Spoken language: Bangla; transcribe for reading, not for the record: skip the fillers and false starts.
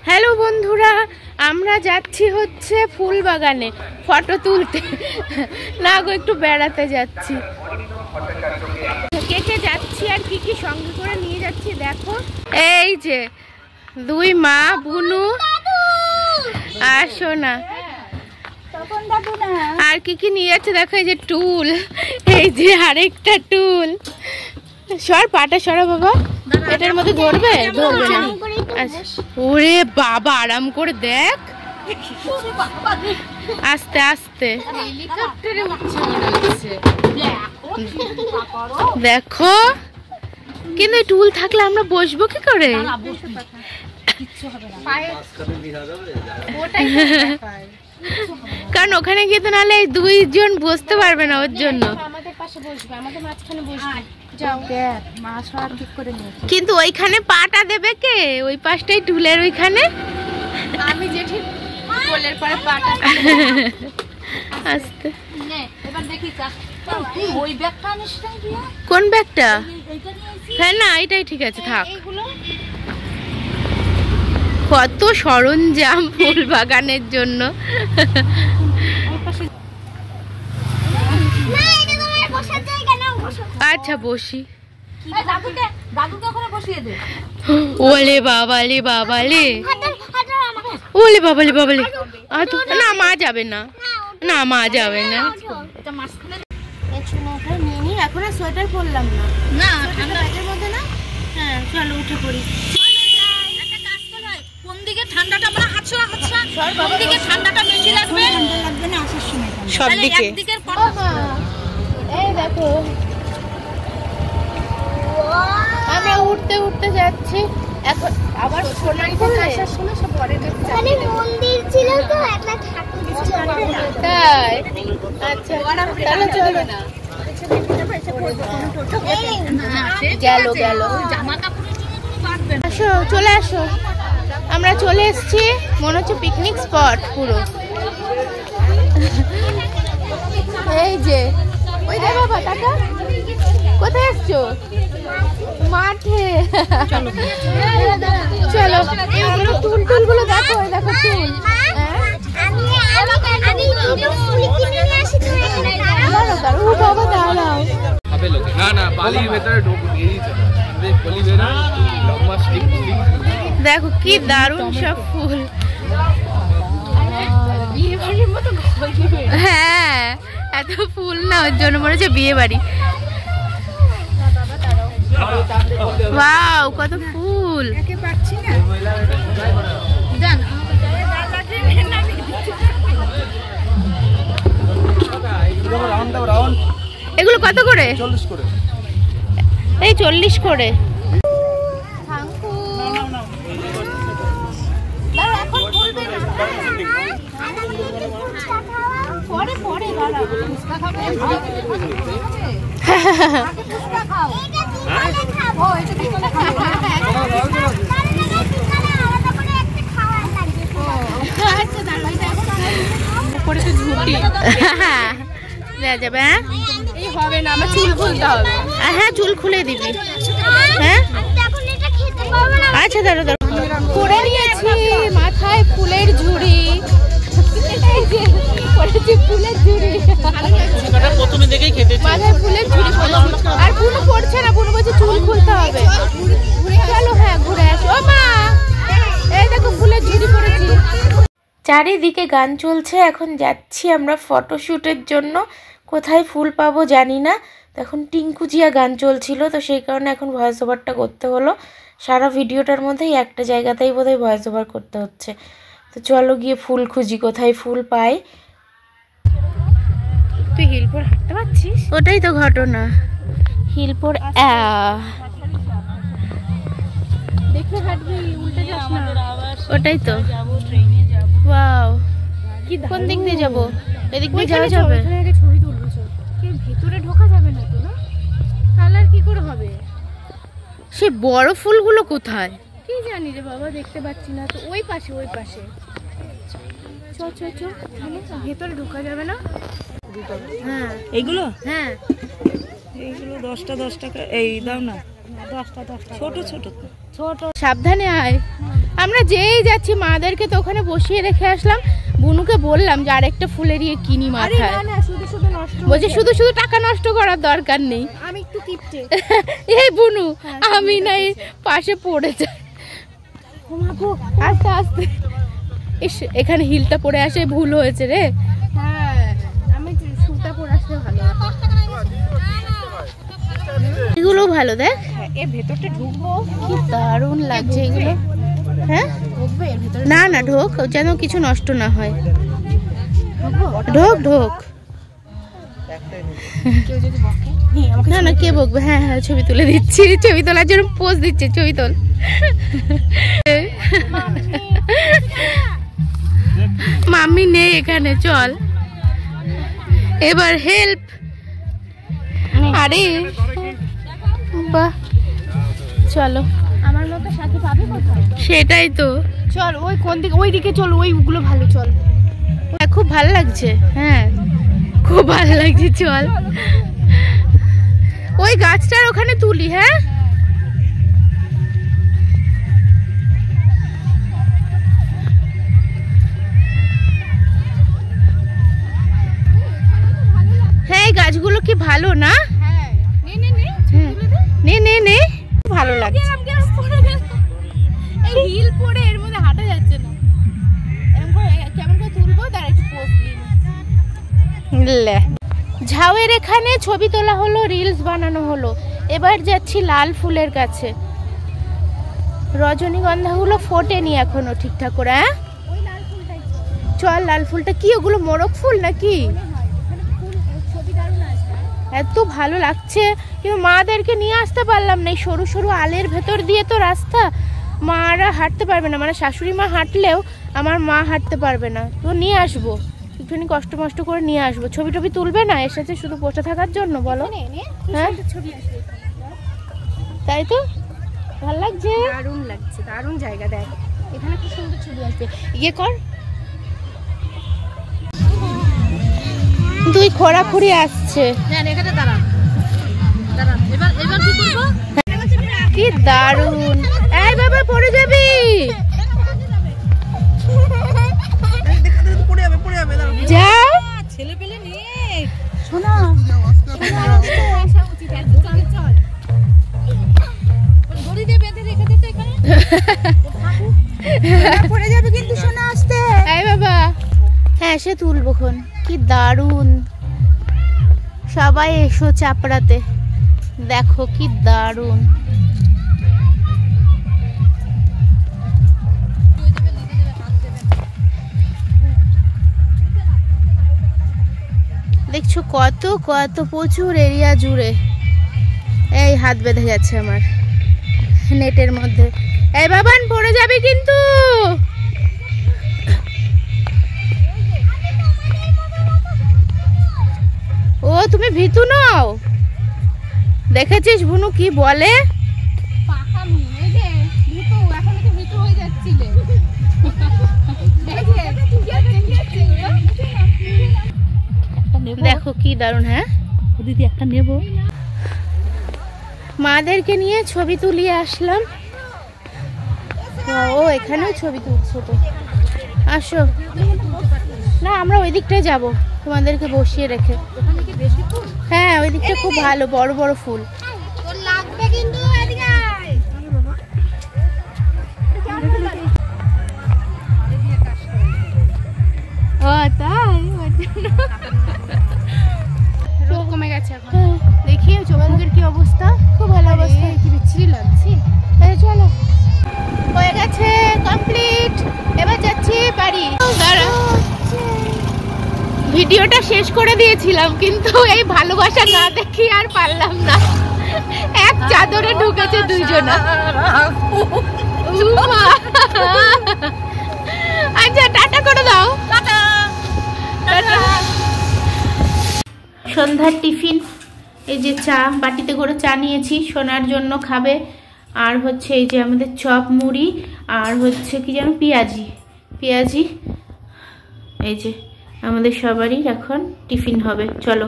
হ্যালো বন্ধুরা, আমরা যাচ্ছি হচ্ছে ফুল বাগানে ফটো তুলতে। না গো, একটু বেড়াতে যাচ্ছি। কে কে যাচ্ছি আর কি কি সঙ্গে করে নিয়ে যাচ্ছি দেখো। এই যে দুই মা বুনু আর সোনা। আর কি কি নিয়ে যাচ্ছে দেখো। এই যে টুল, এই যে আরেকটা টুল। সর পাটা সরা বাবা, এটার মধ্যে ধরবে ধরবে না। ওরে বাবা, আরাম করে দেখ, আস্তে আস্তে। দেখো, কিন্তু টুল থাকলে আমরা বসবো কি করে? কারণ ওখানে গিয়ে তো নাহলে দুইজন বসতে পারবে না, ওর জন্য। কিন্তু ওইখানে পাটা দেবে কে? ওই পাশটাই টুলের ওইখানে। আমি যে ঠিক কোলের পরে পাটা আস্তে। কোন ব্যাগটা? হ্যাঁ না, এটাই ঠিক আছে, থাক। কত সরঞ্জাম ফুল বাগানের জন্য। আচ্ছা বসি। ওলে বাবালে বাবালে, ওলে বাবালে বাবালে। না মা যাবে না, না মা যাবে না। এখন আর সোয়েটার পরলাম না, না ঠান্ডার মধ্যে না। হ্যাঁ চলো উঠে পড়ি। কোন দিকে ঠান্ডাটা আমরা হাতছড়া হাতছড়া, কোন দিকে ঠান্ডাটা বেশি লাগবে? ঠান্ডা লাগবে না আসার সময়, সব দিকে। এই দেখো আমরা উঠতে উঠতে যাচ্ছি এখন। আবার সোনাইতে আসার সময় সব পরে মানে মন্দির ছিল তো, একটা ঠাকুর ছিল তাই। আচ্ছা তাহলে চলো না। গেল গেল, জামা কাপড় আসো, চলে আসো। আমরা চলে এসেছি, মনে হচ্ছে পিকনিক স্পট পুরো। এই যে ওই যে বাবা, টাটা। কোথায় এসছো? মাঠে। চলো টুল টুল গুলো দেখো, দেখো টুল। দেখো কি দারুণ সব ফুল। হ্যাঁ এত ফুল না, ওর জন্য মনে হচ্ছে বিয়ে বাড়ি। ওয়াও কত ফুল। এগুলো কত করে? 40 করে। এই 40 করে। যাবে হবে না, আমার চুল খুলতে হবে। হ্যাঁ চুল খুলে দিবি। হ্যাঁ আচ্ছা দাঁড়ো দাঁড়ো, করে নিয়েছি মাথায় ফুলের ঝুড়ি। ফুলের ঝুড়ি প্রথমে দেখেই খেতে, মাথায় ফুলের ঝুড়ি। আর বুনু পড়ছে না, বুনু বলছে চুল খুলতে হবে। চলো হ্যাঁ ঘুরে আসো। ও মা, এই দেখো ফুলের ঝুড়ি পড়েছি। চারিদিকে গান চলছে। এখন যাচ্ছি আমরা ফটোশ্যুটের জন্য। কোথায় ফুল পাবো জানি না। এখন টিঙ্কুজিয়া গান চলছিল, তো সেই কারণে এখন ভয়েস ওভারটা করতে হলো। সারা ভিডিওটার মধ্যেই একটা জায়গাতেই বোধহয় ভয়েস ওভার করতে হচ্ছে। তো চলো গিয়ে ফুল খুঁজি, কোথায় ফুল পাই। তুই হিলপোর হাঁটতে পারছিস? ওটাই তো ঘটনা, হিলপোর দেখে হাঁটবি, উল্টে যাস না। ওটাই তো। ওয়াও, কোন দিক দিয়ে যাবো? এদিক দিয়ে যাওয়া যাবে? ছবি তুলবো, ভেতরে ঢোকা যাবে না তো, না তাহলে আর কি করে হবে? সে বড় ফুলগুলো কোথায় কি জানি রে বাবা, দেখতে পাচ্ছি না তো। ওই পাশে, ওই পাশে। চ চ চ, ভেতরে ঢোকা যাবে না। হ্যাঁ এইগুলো, হ্যাঁ এইগুলো 10 টাকা। এই দাও না, 10টা ছোট ছোট ছোট। সাবধানে আয়। আমরা যেই যাচ্ছি মাদেরকে তো ওখানে বসিয়ে রেখে আসলাম। বুনুকে বললাম যে আরেকটা ফুলের ইয়ে কিনি মাথায়। বলছে শুধু শুধু টাকা নষ্ট করার দরকার নেই। আমি একটু কিপটে। এই বুনু আমি নাই পাশে পড়ে যাই। আস্তে আস্তে ইস, এখানে হিলটা পড়ে আসে ভুল হয়েছে রে। হ্যাঁ আমি শুটা পরে আসলে ভালো হতো। এগুলো ভালো দেখ। এর ভেতরটা ঢুকবো, কি দারুণ লাগছে এগুলো। হ্যাঁ ঢুকবে এর ভেতরে? না না ঢোক, যেন কিছু নষ্ট না হয়। ঢোক ঢোক। কেউ যদি বকে না না কে বকবে। হ্যাঁ হ্যাঁ ছবি তুলে দিচ্ছি, ছবি তোলার জন্য পোজ দিচ্ছে, ছবি তোল। মাম্মি নেই এখানে, চল এবার হেল্প। আরে বাহ, চলো। আমার মতো সাথে পাবে কোথায়? সেটাই তো। চল ওই কোন দিকে, ওই দিকে চল, ওইগুলো ভালো। চল খুব ভালো লাগছে। হ্যাঁ খুব ভালো লাগছে, চল ওই গাছটার ওখানে তুলি। হ্যাঁ হ্যাঁ এই গাছগুলো কি ভালো না? হ্যাঁ নে নে নে, ভালো লাগছে। এই হিল পরে এর মধ্যে হাঁটা যাচ্ছে না। এরকম করে কেমন করে তুলবো তার একটু পোজ দিই। ঝাউয়ের এখানে ছবি তোলা হলো, রিলস বানানো হলো। এবার যাচ্ছি লাল ফুলের কাছে। রজনীগন্ধাগুলো ফোটেনি এখনো ঠিকঠাক করে। হ্যাঁ ওই লাল ফুলটাই চল, লাল ফুলটা কি, ওগুলো মোরগ ফুল নাকি? ছবি দারুণ আসবে। এত ভালো লাগছে, কিন্তু মাদেরকে নিয়ে আসতে পারলাম না। এই সরু সরু আলের ভেতর দিয়ে তো রাস্তা, মারা হাঁটতে পারবে না। মানে শাশুড়ি মা হাঁটলেও আমার মা হাঁটতে পারবে না। তো নিয়ে আসবো, একটুখানি কষ্ট মষ্ট করে নিয়ে আসবো। ছবি টবি তুলবে না, এসেছে শুধু বসে থাকার জন্য, বলো? হ্যাঁ ছবি আসবে, তাই তো, ভালো লাগছে। দারুণ লাগছে, দারুণ জায়গা। দেখ এখানে কি সুন্দর ছবি আসবে। ইয়ে কর, দুই খোঁড়াখুড়ি আসছে। হ্যাঁ এখানে দাঁড়া দাঁড়া। এবার এবার কি করব? কি দারুণ। এই বাবা পড়ে যাবি। যা ছেলে পেলে নিয়ে শোনা উচিত। চল দড়ি দিয়ে বেঁধে রেখে দিতে এখানে। পড়ে যাবে কিন্তু শোনা আসতে। এই বাবা, হ্যাঁ সে তুলবো খন। কি দারুণ, সবাই এসো চাপড়াতে, দেখো কি দারুণ। দেখছো কত কত প্রচুর এরিয়া জুড়ে। এই হাত বেঁধে যাচ্ছে আমার নেটের মধ্যে। এই বাবান পড়ে যাবে কিন্তু। ও তুমি ভীতু নও, দেখেছিস বুনু কি বলে? পাকা মেয়ে, এই যে ভীতু, এখন তো ভীতু হয়ে যাচ্ছিলে। দেখো কি দারুণ। হ্যাঁ দিদি একটা নেব। মাদেরকে নিয়ে ছবি তুলিয়ে আসলাম। ও এখানেও ছবি তুলছো তো, আসো। না আমরা ওই দিকটায় যাবো তোমাদেরকে বসিয়ে রেখে। হ্যাঁ ওই দিকটা খুব ভালো, বড় বড় ফুল। লাগবে কিন্তু এদিকে আয়। ও তাই রোদ কমে গেছে এখন। দেখি চোখের কি অবস্থা। খুব ভালো অবস্থা। কি বিচ্ছিরি লাগছে। চলো, হয়ে গেছে কমপ্লিট। এবার যাচ্ছি বাড়ি। দাঁড়া, ভিডিওটা শেষ করে দিয়েছিলাম কিন্তু এই ভালোবাসা না দেখি আর পারলাম না। এক চাদরে ঢুকেছে দুইজনা। আচ্ছা টাটা করে দাও। টাটা। সন্ধ্যার টিফিন, এই যে চা, বাটিতে করে চা নিয়েছি, সোনার জন্য খাবে। আর হচ্ছে এই যে আমাদের চপ মুড়ি, আর হচ্ছে কি যেন পেঁয়াজি। এই যে আমাদের সবারই এখন টিফিন হবে। চলো।